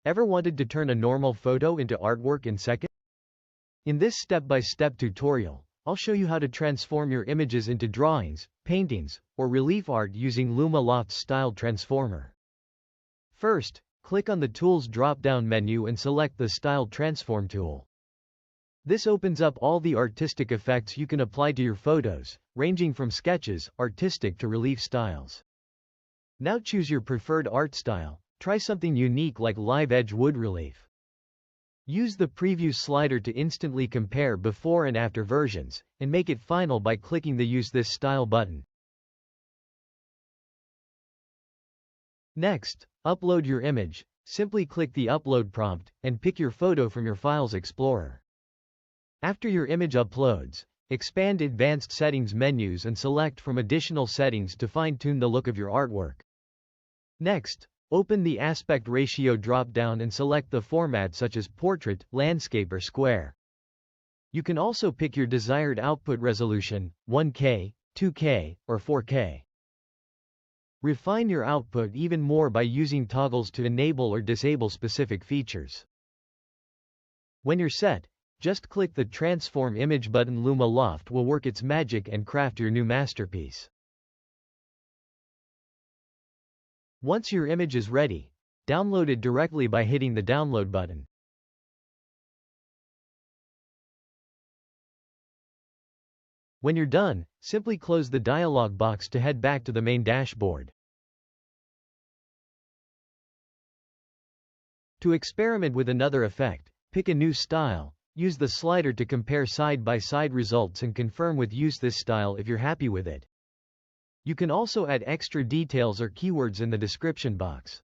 Ever wanted to turn a normal photo into artwork in seconds? In this step-by-step tutorial, I'll show you how to transform your images into drawings, paintings, or relief art using Luma-Loft's Style Transformer. First, click on the Tools drop-down menu and select the Style Transform tool. This opens up all the artistic effects you can apply to your photos, ranging from sketches, artistic to relief styles. Now choose your preferred art style. Try something unique like live edge wood relief. Use the preview slider to instantly compare before and after versions, and make it final by clicking the Use This Style button. Next, upload your image. Simply click the Upload prompt, and pick your photo from your Files Explorer. After your image uploads, expand Advanced Settings menus and select from additional settings to fine-tune the look of your artwork. Next, open the Aspect Ratio drop-down and select the format such as Portrait, Landscape or Square. You can also pick your desired output resolution, 1K, 2K, or 4K. Refine your output even more by using toggles to enable or disable specific features. When you're set, just click the Transform Image button. Luma-Loft will work its magic and craft your new masterpiece. Once your image is ready, download it directly by hitting the Download button. When you're done, simply close the dialog box to head back to the main dashboard. To experiment with another effect, pick a new style. Use the slider to compare side-by-side results and confirm with Use This Style if you're happy with it. You can also add extra details or keywords in the description box.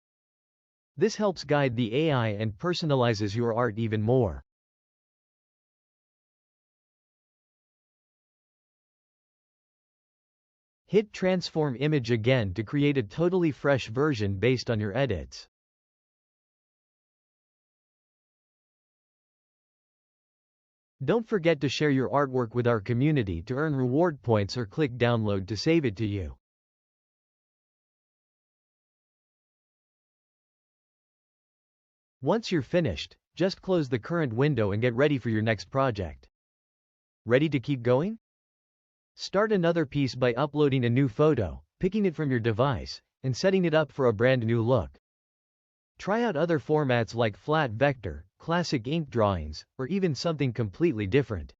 This helps guide the AI and personalizes your art even more. Hit Transform Image again to create a totally fresh version based on your edits. Don't forget to share your artwork with our community to earn reward points or click download to save it to you. Once you're finished, just close the current window and get ready for your next project. Ready to keep going? Start another piece by uploading a new photo, picking it from your device, and setting it up for a brand new look. Try out other formats like flat vector, classic ink drawings, or even something completely different.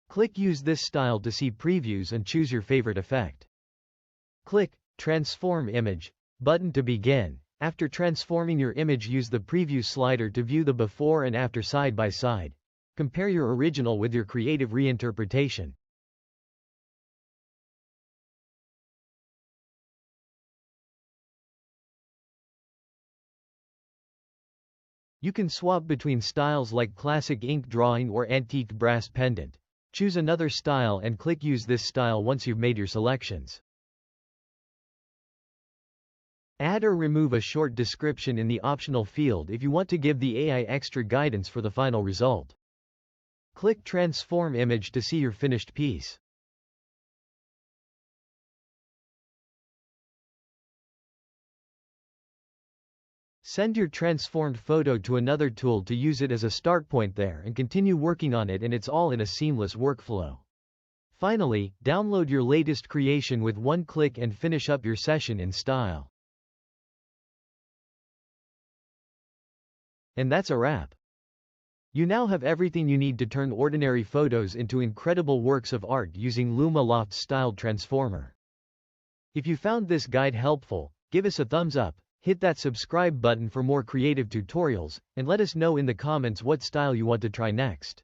Click Use This Style to see previews and choose your favorite effect. Click Transform Image button to begin. After transforming your image, use the preview slider to view the before and after side by side. Compare your original with your creative reinterpretation. You can swap between styles like classic ink drawing or antique brass pendant. Choose another style and click Use This Style once you've made your selections. Add or remove a short description in the optional field if you want to give the AI extra guidance for the final result. Click Transform Image to see your finished piece. Send your transformed photo to another tool to use it as a start point there and continue working on it, and it's all in a seamless workflow. Finally, download your latest creation with one click and finish up your session in style. And that's a wrap. You now have everything you need to turn ordinary photos into incredible works of art using Luma-Loft's Style Transformer. If you found this guide helpful, give us a thumbs up. Hit that subscribe button for more creative tutorials, and let us know in the comments what style you want to try next.